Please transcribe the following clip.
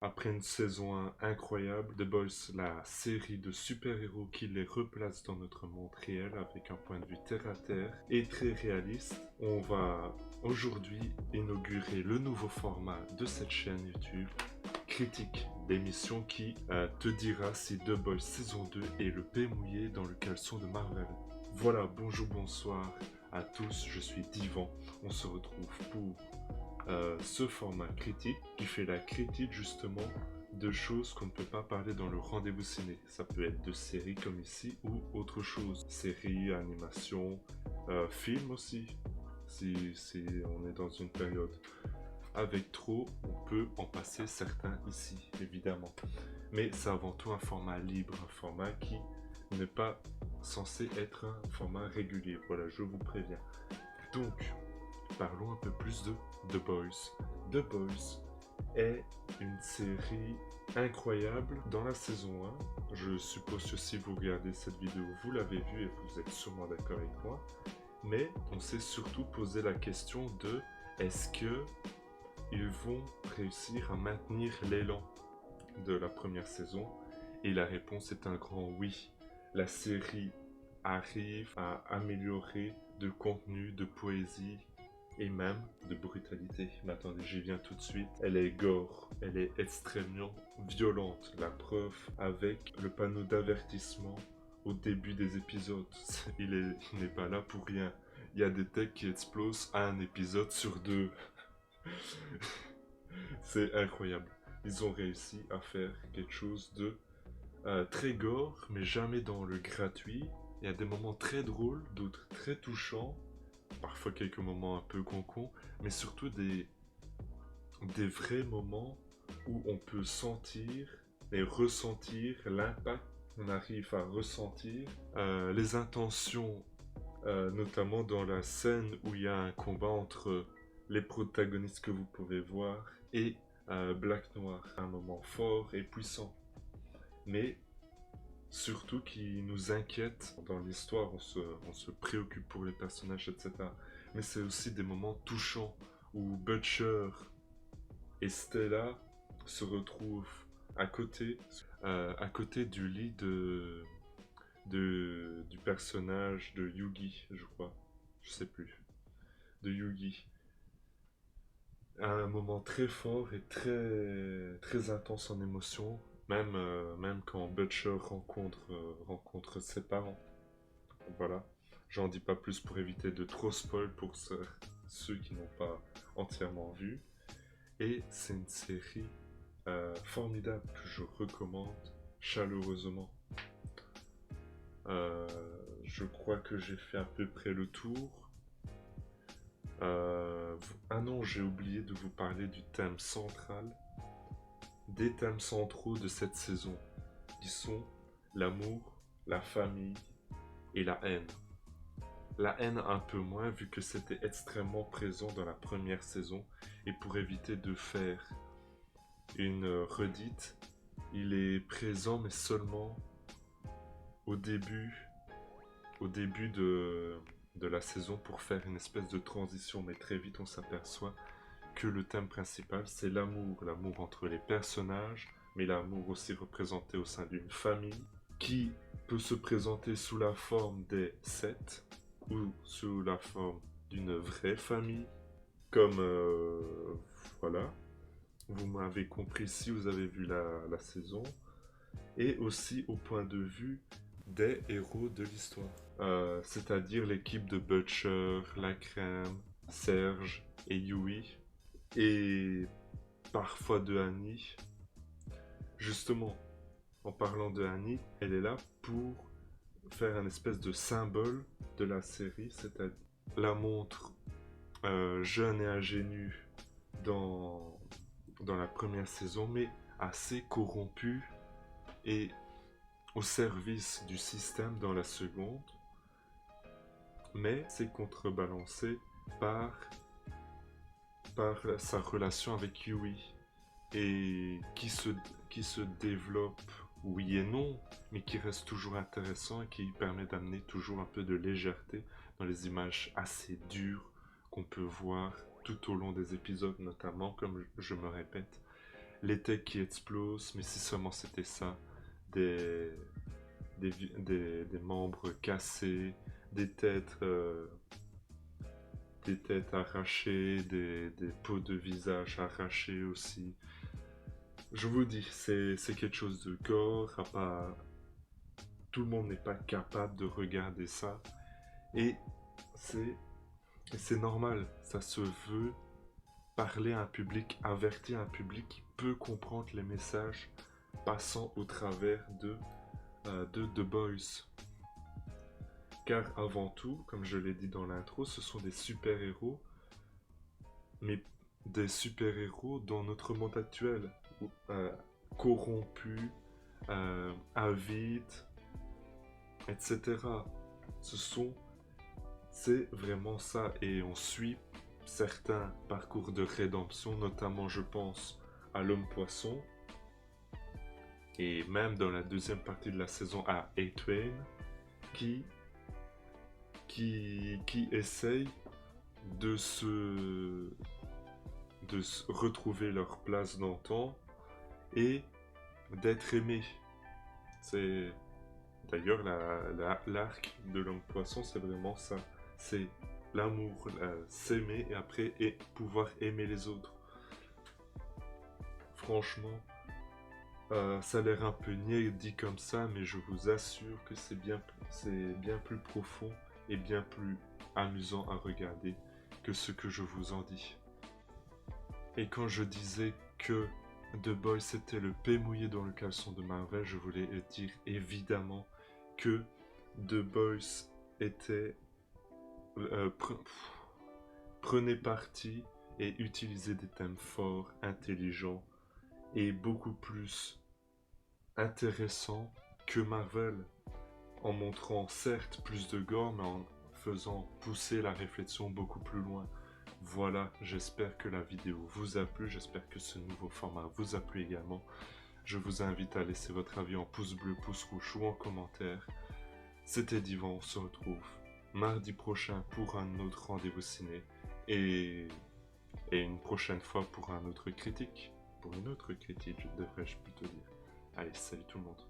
Après une saison 1 incroyable, The Boys, la série de super-héros qui les replace dans notre monde réel avec un point de vue terre-à-terre et très réaliste, on va aujourd'hui inaugurer le nouveau format de cette chaîne YouTube, Critique d'émission qui te dira si The Boys saison 2 est le paix mouillé dans le caleçon de Marvel. Voilà, bonjour, bonsoir à tous, je suis Divan, on se retrouve pour ce format critique qui fait la critique justement de choses qu'on ne peut pas parler dans le rendez-vous ciné. Ça peut être de séries comme ici ou autre chose. Séries, animation, films aussi. Si on est dans une période avec trop, on peut en passer certains ici, évidemment. Mais c'est avant tout un format libre, un format qui n'est pas censé être un format régulier. Voilà, je vous préviens. Donc, parlons un peu plus de The Boys. The Boys est une série incroyable dans la saison 1. Je suppose que si vous regardez cette vidéo, vous l'avez vue et vous êtes sûrement d'accord avec moi. Mais on s'est surtout posé la question de est-ce que ils vont réussir à maintenir l'élan de la première saison? Et la réponse est un grand oui. La série arrive à améliorer de contenu, de poésie et même de brutalité. Mais attendez, j'y viens tout de suite. Elle est gore, elle est extrêmement violente. La preuve avec le panneau d'avertissement au début des épisodes. Il n'est pas là pour rien. Il y a des techs qui explosent à un épisode sur deux. C'est incroyable. Ils ont réussi à faire quelque chose de très gore, mais jamais dans le gratuit. Il y a des moments très drôles, d'autres très touchants, parfois quelques moments un peu concons, mais surtout des vrais moments où on peut sentir et ressentir l'impact qu'on arrive à ressentir, les intentions, notamment dans la scène où il y a un combat entre les protagonistes que vous pouvez voir et Black Noir, un moment fort et puissant. Mais surtout qui nous inquiète dans l'histoire, on se préoccupe pour les personnages, etc. Mais c'est aussi des moments touchants où Butcher et Stella se retrouvent à côté du lit du personnage de Yugi, je crois. Je sais plus. De Yugi. Un moment très fort et très intense en émotion, même quand Butcher rencontre ses parents. Voilà, j'en dis pas plus pour éviter de trop spoil pour ceux qui n'ont pas entièrement vu. Et c'est une série formidable que je recommande chaleureusement. Euh, je crois que j'ai fait à peu près le tour. Ah non, j'ai oublié de vous parler du thème central, des thèmes centraux de cette saison, qui sont l'amour, la famille et la haine. La haine un peu moins vu que c'était extrêmement présent dans la première saison, et pour éviter de faire une redite, il est présent mais seulement au début, au début de la saison pour faire une espèce de transition, mais très vite on s'aperçoit que le thème principal c'est l'amour, l'amour entre les personnages, mais l'amour aussi représenté au sein d'une famille qui peut se présenter sous la forme des sept ou sous la forme d'une vraie famille, comme voilà, vous m'avez compris si vous avez vu la saison, et aussi au point de vue des héros de l'histoire. C'est-à-dire l'équipe de Butcher, La Crème, Serge et Yui, et parfois de Annie. Justement, en parlant de Annie, elle est là pour faire un espèce de symbole de la série, c'est-à-dire la montre jeune et ingénue dans la première saison, mais assez corrompue et au service du système dans la seconde, mais c'est contrebalancé par, par sa relation avec Yui et qui se développe, oui et non, mais qui reste toujours intéressant et qui permet d'amener toujours un peu de légèreté dans les images assez dures qu'on peut voir tout au long des épisodes, notamment, comme je me répète, les têtes qui explosent, mais si seulement c'était ça, des, des membres cassés, des têtes, euh, des têtes arrachées, des peaux de visage arrachées aussi. Je vous dis, c'est quelque chose de gore, à pas, tout le monde n'est pas capable de regarder ça. Et c'est c'est normal, ça se veut parler à un public, avertir un public qui peut comprendre les messages passant au travers de The Boys. Car avant tout, comme je l'ai dit dans l'intro, ce sont des super-héros, mais des super-héros dans notre monde actuel, corrompus, avides, etc. Ce sont C'est vraiment ça, et on suit certains parcours de rédemption, notamment je pense à l'homme poisson, et même dans la deuxième partie de la saison à A-Train, qui, qui essaye de retrouver leur place dans le temps et d'être aimé. C'est d'ailleurs l'arc de l'homme poisson, c'est vraiment ça. C'est l'amour, s'aimer et après pouvoir aimer les autres. Franchement, ça a l'air un peu niais dit comme ça, mais je vous assure que c'est bien plus profond et bien plus amusant à regarder que ce que je vous en dis. Et quand je disais que The Boys c'était le paix mouillé dans le caleçon de Marvel, je voulais dire évidemment que The Boys était prenait parti et utilisait des thèmes forts, intelligents et beaucoup plus intéressants que Marvel, en montrant certes plus de gore, mais en faisant pousser la réflexion beaucoup plus loin. Voilà, j'espère que la vidéo vous a plu, j'espère que ce nouveau format vous a plu également. Je vous invite à laisser votre avis en pouce bleu, pouce rouge ou en commentaire. C'était Divan, on se retrouve mardi prochain pour un autre rendez-vous ciné et une prochaine fois pour un autre critique. Pour une autre critique, devrais-je plutôt dire. Allez, salut tout le monde.